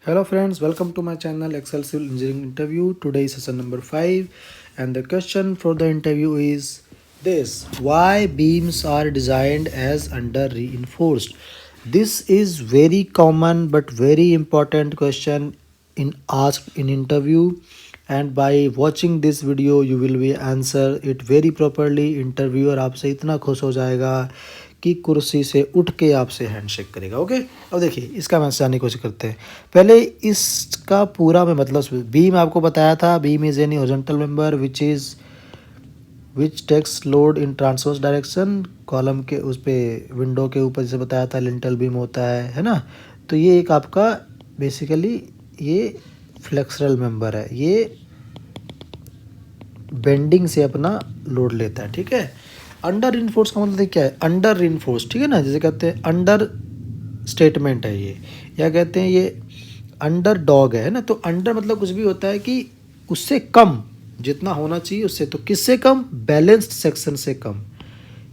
Hello friends, welcome to my channel Excel Civil Engineering Interview. Today is session number 5 and the question for the interview is this: why beams are designed as under reinforced? This is very common but very important question in asked in interview, and by watching this video you will be answer it very properly. Interviewer आपसे इतना खुश हो जाएगा कि कुर्सी से उठ के आपसे हैंडशेक करेगा। ओके, अब देखिए इसका आंसर जानने की कोशिश करते हैं। पहले इसका पूरा मैं मतलब बीम आपको बताया था, beam is any horizontal member which takes load in transverse direction. Column के उस पे विंडो के ऊपर जैसे बताया था लिंटल बीम होता है ना। तो ये एक आपका बेसिकली ये फ्लेक्सरल मेंबर है, ये बेंडिंग से अपना लोड लेता है। ठीक है, अंडर इनफोर्स का मतलब क्या है? अंडर इनफोर्स, ठीक है ना, जैसे कहते हैं अंडर स्टेटमेंट है ये, या कहते हैं ये अंडर डॉग है ना। तो अंडर मतलब कुछ भी होता है कि उससे कम जितना होना चाहिए उससे, तो किससे कम? बैलेंस्ड सेक्शन से कम,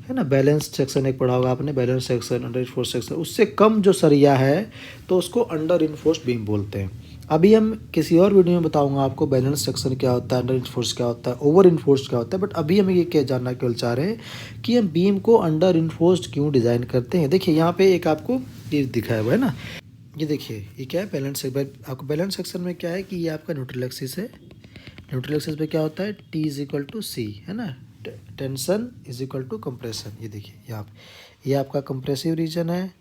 है ना। बैलेंस्ड सेक्शन एक पढ़ा होगा आपने, balance section, under enforce section, उससे कम जो सरिया है तो उसको अंडर इनफोर्स बीम बोलते हैं। अभी हम किसी और वीडियो में बताऊंगा आपको बैलेंस सेक्शन क्या होता है, अंडर इनफोर्स क्या होता है, ओवर इनफोर्स क्या होता है। बट अभी हम ये क्या जानना केवल चाह रहे हैं कि हम बीम को अंडर इनफोर्स्ड क्यों डिज़ाइन करते हैं। देखिए यहाँ पे एक आपको ये दिखाया हुआ है ना, ये देखिए ये क्या है, बैलेंस सेक्शन। आपको बैलेंस सेक्शन में क्या है कि ये आपका न्यूट्रल एक्सिस है। न्यूट्रल एक्सिस पे क्या होता है? T is equal to C, है ना। Tension is equal to compression. ये देखिए यहाँ ये आपका कंप्रेसिव रीजन है,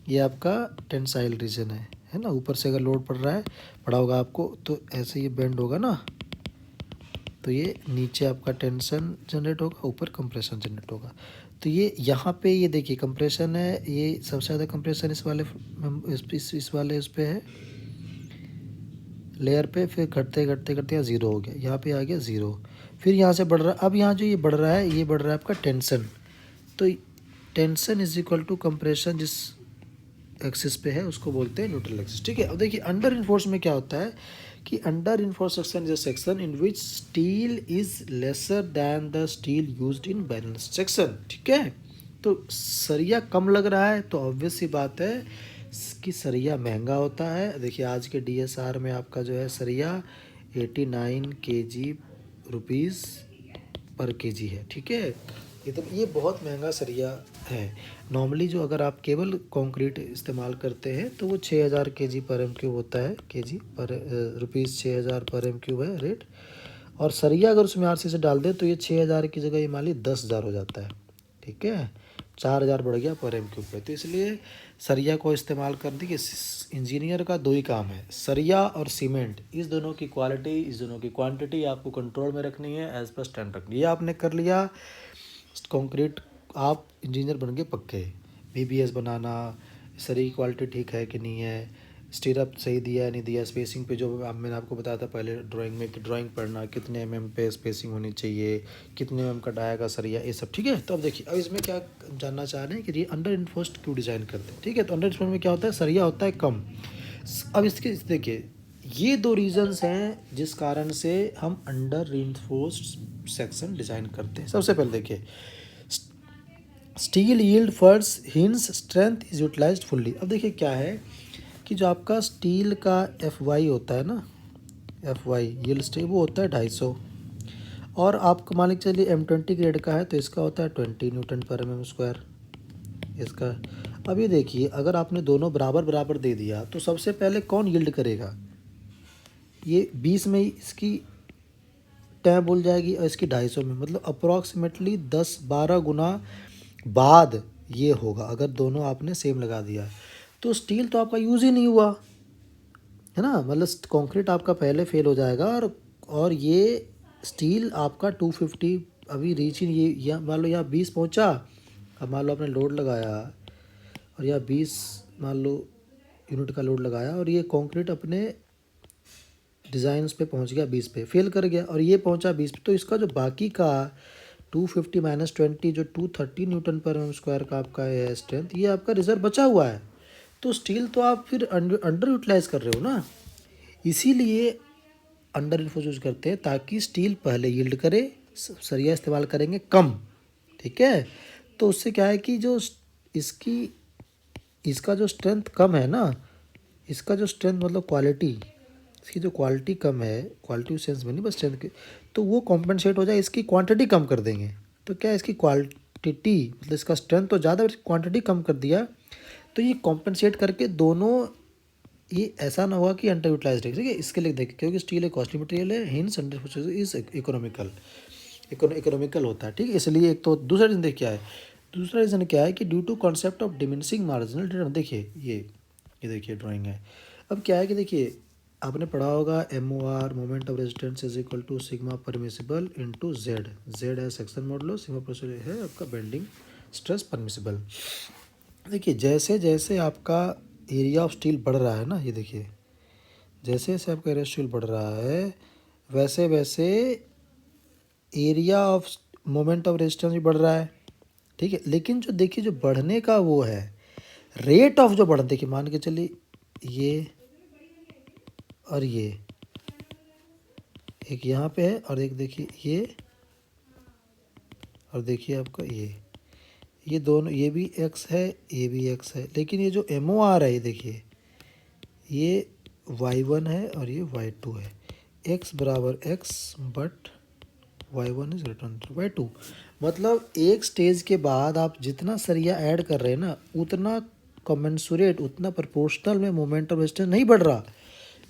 ये आपका टेंसाइल रीजन है ना। ऊपर से अगर लोड पड़ रहा है, पड़ा होगा आपको, तो ऐसे ये बेंड होगा ना, तो ये नीचे आपका टेंशन जनरेट होगा, ऊपर कंप्रेशन जनरेट होगा। तो ये यहाँ पे ये देखिए कंप्रेशन है, ये सबसे ज़्यादा कंप्रेशन इस वाले इस वाले उस पे है लेयर पे, फिर घटते घटते घटते यहाँ ज़ीरो हो गया, यहाँ पे आ गया ज़ीरो, फिर यहाँ से बढ़ रहा है। अब यहाँ जो ये बढ़ रहा है, ये बढ़ रहा है आपका टेंशन। तो tension is equal to compression जिस एक्सिस पे है उसको बोलते हैं न्यूट्रल एक्सिस। ठीक है, अब देखिए अंडर इनफोर्स में क्या होता है कि under enforce section is a section in which steel is lesser than the steel used in balance section. ठीक है, तो सरिया कम लग रहा है तो ऑब्वियस सी बात है कि सरिया महंगा होता है। देखिए आज के डीएसआर में आपका जो है सरिया 89 केजी रुपीज़ पर केजी है। ठीक है, ये बहुत महंगा सरिया है। नॉर्मली जो अगर आप केवल कंक्रीट इस्तेमाल करते हैं तो वो 6000 केजी पर एम क्यूब होता है, केजी पर रुपीज़ 6000 पर एम क्यूब है रेट। और सरिया अगर उसमें आरसी से डाल दे तो ये 6000 की जगह ये मान ली 10,000 हो जाता है। ठीक है, 4000 बढ़ गया पर एम क्यूब पे। तो इसलिए सरिया को इस्तेमाल करने की इंजीनियर का दो ही काम है, सरिया और सीमेंट, इस दोनों की क्वालिटी, इस दोनों की क्वांटिटी आपको कंट्रोल में रखनी है, एज पर स्टैंड रखनी है। ये आपने कर लिया कंक्रीट, आप इंजीनियर बन गए पक्के। बीबीएस बनाना, सरिया की क्वालिटी ठीक है कि नहीं है, स्टीरअप सही दिया है नहीं दिया, स्पेसिंग पे जो मैंने आपको बताया था पहले ड्राइंग में कि ड्राइंग पढ़ना, कितने एमएम पे स्पेसिंग होनी चाहिए, कितने एमएम का डाया का सरिया, ये सब। ठीक है, तो अब देखिए अब इसमें क्या जानना चाह रहे हैं कि ये अंडर इन्फोर्स्ड क्यों डिज़ाइन करते हैं। ठीक है, तो अंडर इन्फोर्स्ड में क्या होता है, सरिया होता है कम। अब इसके देखिए ये दो रीजंस हैं जिस कारण से हम अंडर रीइंफोर्स्ड सेक्शन डिज़ाइन करते हैं। सबसे पहले देखिए steel yield first hence strength is utilised fully. अब देखिए क्या है कि जो आपका स्टील का एफ वाई होता है ना, एफ वाई यील्ड स्टील वो होता है 250, और आपको मान लीजिए चलिए M20 ग्रेड का है तो इसका होता है 20 न्यूटन पर एम स्क्वायर इसका। अब ये देखिए अगर आपने दोनों बराबर बराबर दे दिया तो सबसे पहले कौन यील्ड करेगा? ये 20 में ही इसकी टैब बोल जाएगी और इसकी 250 में, मतलब अप्रॉक्सीमेटली 10-12 गुना बाद ये होगा अगर दोनों आपने सेम लगा दिया। तो स्टील तो आपका यूज़ ही नहीं हुआ, है ना, मतलब कंक्रीट आपका पहले फेल हो जाएगा। और ये स्टील आपका 250 अभी रीच ही, ये मान लो यहाँ 20 पहुँचा, अब मान लो आपने लोड लगाया और यहाँ 20 मान लो यूनिट का लोड लगाया और ये कंक्रीट अपने डिज़ाइन पे पहुँच गया 20 पे, फेल कर गया, और ये पहुँचा 20 पे। तो इसका जो बाकी का 250 माइनस 20 जो 230 न्यूटन पर एम स्क्वायर का आपका है स्ट्रेंथ, ये आपका रिजर्व बचा हुआ है। तो स्टील तो आप फिर अंडर यूटिलाइज कर रहे हो ना, इसीलिए अंडर इन्फोर्स यूज करते हैं ताकि स्टील पहले यील्ड करे, सरिया इस्तेमाल करेंगे कम। ठीक है, तो उससे क्या है कि जो इसकी इसका जो स्ट्रेंथ कम है ना, इसका जो स्ट्रेंथ मतलब क्वालिटी, इसकी जो क्वालिटी कम है, क्वालिटी सेंस में नहीं बस स्ट्रेंथ की, तो वो कॉम्पनसेट हो जाए, इसकी क्वांटिटी कम कर देंगे। तो क्या है, इसकी क्वांटिटी मतलब इसका स्ट्रेंथ तो ज़्यादा, क्वांटिटी कम कर दिया, तो ये कॉम्पनसेट करके दोनों, ये ऐसा ना हुआ कि अंडर यूटिलाइज है, ठीक है। इसके लिए देखिए, क्योंकि स्टील एक कॉस्टली मटेरियल है, hints under is economical, economical होता है, ठीक है। इसलिए एक तो दूसरा रीज़न देखिए क्या है, दूसरा रीज़न क्या है कि due to concept of diminishing marginal return. देखिए ये देखिए ड्राइंग है। अब क्या है कि देखिए आपने पढ़ा होगा M O R moment of resistance is equal to sigma permissible into Z, Z है सेक्शन मॉडुलस, सिग्मा परमिसिबल है आपका बेंडिंग स्ट्रेस परमिसिबल। देखिए जैसे जैसे आपका एरिया ऑफ स्टील बढ़ रहा है ना, ये देखिए जैसे जैसे आपका एरिया ऑफ स्टील बढ़ रहा है, वैसे वैसे area of moment of resistance भी बढ़ रहा है, ठीक है। लेकिन जो देखिए जो बढ़ने का वो है रेट ऑफ जो बढ़, देखिए मान के चलिए ये और ये एक यहाँ पे है, और एक देखिए ये, और देखिए आपका ये दोनों, ये भी एक्स है, ये भी एक्स है, लेकिन ये जो एम ओ आर है, ये देखिए ये y1 है और ये y2 है, x बराबर x but y1 is return to y2। मतलब एक स्टेज के बाद आप जितना सरिया ऐड कर रहे हैं ना, उतना कमेंसुरेट, उतना प्रोपोर्शनल में मोमेंट ऑफ रेजिस्टेंस नहीं बढ़ रहा।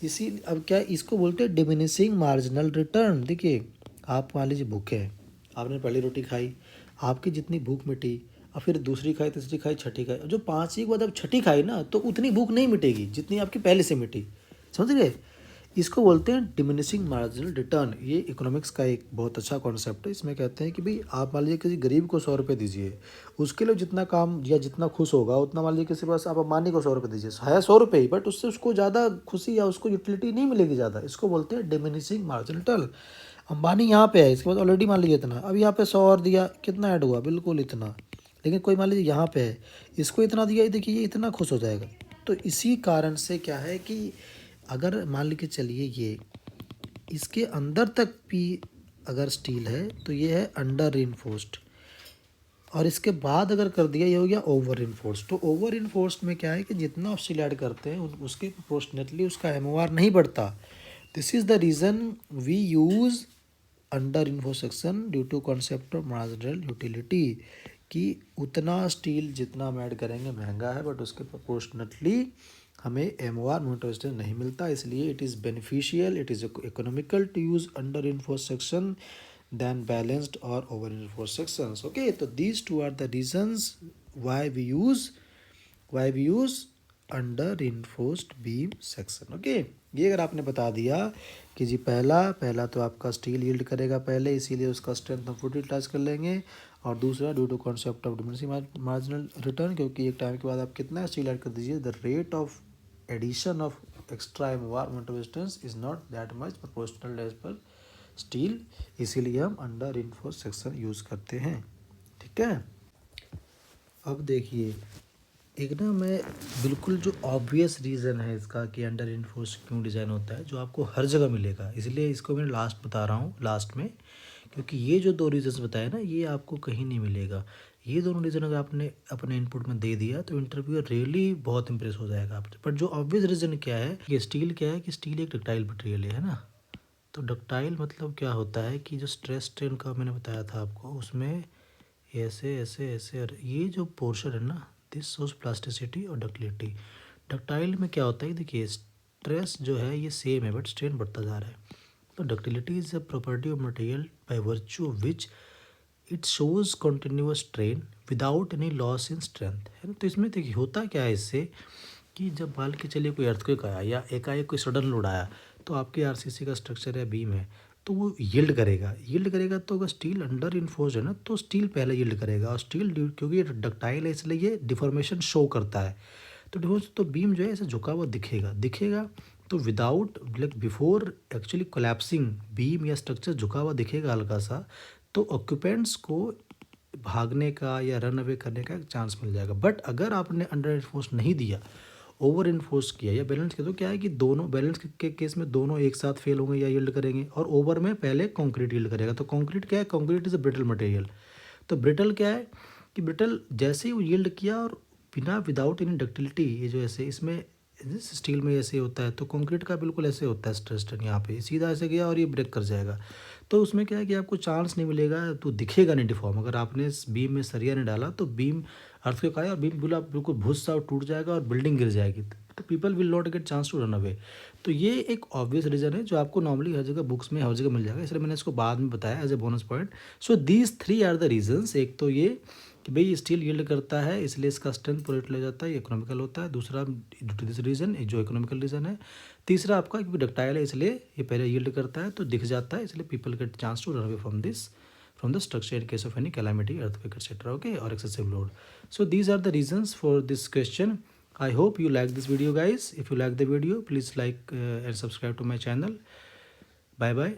इसी अब क्या इसको बोलते हैं डिमिनिशिंग मार्जिनल रिटर्न। देखिए आप मान लीजिए भूखे हैं, आपने पहली रोटी खाई, आपकी जितनी भूख मिटी, और फिर दूसरी खाई, तीसरी खाई, छठी खाई, जो पाँचवीं के बाद अब छठी खाई ना, तो उतनी भूख नहीं मिटेगी जितनी आपकी पहले से मिटी, समझ गए। इसको बोलते हैं डिमिनिशिंग मार्जिनल रिटर्न। ये इकोनॉमिक्स का एक बहुत अच्छा कॉन्सेप्ट है। इसमें कहते हैं कि भाई आप मान लीजिए किसी गरीब को 100 रुपये दीजिए, उसके लिए जितना काम या जितना खुश होगा उतना, मान लीजिए किसी पास आप अंबानी को 100 रुपये दीजिए, है 100 रुपये ही, बट उससे उसको ज़्यादा खुशी या उसको यूटिलिटी नहीं मिलेगी ज़्यादा। इसको बोलते हैं डिमिनिशिंग मार्जिनल रिटर्न। अंबानी यहाँ पे है, इसके बाद ऑलरेडी मान लीजिए इतना, अब यहाँ पे 100 और दिया, कितना ऐड हुआ, बिल्कुल इतना। लेकिन कोई मान लीजिए यहाँ पे है, इसको इतना दिया, देखिए ये इतना खुश हो जाएगा। तो इसी कारण से क्या है कि अगर मान लीजिए चलिए ये इसके अंदर तक भी अगर स्टील है तो ये है अंडर रिइंफोर्स्ड, और इसके बाद अगर कर दिया ये हो गया ओवर इन्फोर्स्ड। तो ओवर इन्फोर्स्ड में क्या है कि जितना आप स्टील ऐड करते हैं उसके प्रोपोर्शनेटली उसका एमओआर नहीं बढ़ता। This is the reason we use under reinforced section due to concept of marginal utility, कि उतना स्टील जितना हम ऐड करेंगे महंगा है, बट उसके प्रोपोर्शनेटली हमें M O R moment of resistance नहीं मिलता। इसलिए it is beneficial, it is economical to use under reinforced section than balanced or over reinforced sections. Okay, so these two are the reasons why we use under reinforced beam section. Okay, ये अगर आपने बता दिया कि जी पहला तो आपका steel yield करेगा पहले, इसीलिए उसका स्ट्रेंथ हम फुट यूटिलाइज कर लेंगे, और दूसरा due to concept of diminishing marginal return, क्योंकि एक टाइम के बाद आप कितना स्टील ऐड कर दीजिए, the rate of addition of extra M O R moment of resistance is not that much proportional as per steel, इसीलिए हम अंडर रिइंफोर्स्ड सेक्शन यूज़ करते हैं, ठीक है। अब देखिए एक ना मैं बिल्कुल जो ऑब्वियस रीज़न है इसका कि अंडर रिइंफोर्स्ड क्यों डिज़ाइन होता है, जो आपको हर जगह मिलेगा, इसलिए इसको मैं लास्ट बता रहा हूँ लास्ट में, क्योंकि ये जो दो रीज़न्स बताए ना ये आपको कहीं नहीं मिलेगा। ये दोनों रीज़न अगर आपने अपने इनपुट में दे दिया तो इंटरव्यूअर रियली बहुत इंप्रेस हो जाएगा आपसे। बट जो ऑब्वियस रीज़न क्या है, ये स्टील क्या है कि स्टील एक डक्टाइल मटेरियल है ना। तो डक्टाइल मतलब क्या होता है कि जो स्ट्रेस स्ट्रेन का मैंने बताया था आपको, उसमें ऐसे ऐसे ऐसे, और ये जो पोर्शन है ना, दिस शोज प्लास्टिसिटी और डक्टिलिटी। डक्टाइल में क्या होता है, देखिए स्ट्रेस जो है ये सेम है बट स्ट्रेन बढ़ता जा रहा है। तो ductility is a property of material by virtue of which it shows continuous strain without any loss in strength, है ना। तो इसमें देखिए होता क्या है इससे, कि जब मान के चलिए कोई अर्थक्वेक आया या एकाएक कोई सडन लोड आया, तो आपके आरसीसी का स्ट्रक्चर है बीम है, तो वो यील्ड करेगा। तो अगर स्टील अंडर इन्फोर्स्ड है ना, तो स्टील पहले यील्ड करेगा, और स्टील क्योंकि ये डक्टाइल है इसलिए ये डिफॉर्मेशन शो करता है। तो डिफॉर्मेशन तो बीम जो है ऐसे झुका हुआ दिखेगा। तो without like before actually collapsing beam या स्ट्रक्चर झुका हुआ दिखेगा हल्का सा, तो ऑक्यूपेंट्स को भागने का या रन अवे करने का चांस मिल जाएगा। बट अगर आपने अंडर इन्फोर्स नहीं दिया, ओवर इन्फोर्स किया या बैलेंस किया, तो क्या है कि दोनों बैलेंस के केस में दोनों एक साथ फेल होंगे या यील्ड करेंगे, और ओवर में पहले कंक्रीट यील्ड करेगा। तो कंक्रीट क्या है, concrete is a brittle material. तो ब्रिटल क्या है कि ब्रिटल जैसे ही वो यील्ड किया और बिना विदाउट एनी डक्टिलिटी, ये जो ऐसे इसमें स्टील में ऐसे होता है, तो कंक्रीट का बिल्कुल ऐसे होता है स्ट्रेस टेन, यहाँ पे सीधा ऐसे गया और ये ब्रेक कर जाएगा। तो उसमें क्या है कि आपको चांस नहीं मिलेगा, तो दिखेगा नहीं डिफॉर्म। अगर आपने इस बीम में सरिया नहीं डाला तो बीम अर्थक्वेक आया और बीम बिल्कुल भुस सा टूट जाएगा और बिल्डिंग गिर जाएगी, तो people will not get chance to run away. तो ये एक ऑब्वियस रीज़न है जो आपको नॉर्मली हर जगह बुक्स में हर जगह मिल जाएगा, इसलिए मैंने इसको बाद में बताया as a bonus point. So these three are the reasons. एक तो ये कि भाई स्टील यील्ड करता है इसलिए इसका स्ट्रेंथ प्रोडक्ट ले जाता है, ये इकोनॉमिकल होता है। दूसरा ड्यू टू दिस रीज़न, जो इकोनॉमिकल रीज़न है। तीसरा आपका क्योंकि डक्टाइल है इसलिए ये पहले यील्ड करता है तो दिख जाता है, इसलिए people get chance to run away from the structure in case of any calamity, earthquake, etc. Okay, or excessive load. So these are the reasons for this question. I hope you like this video, guys. If you like the video, please like and subscribe to my channel. Bye bye.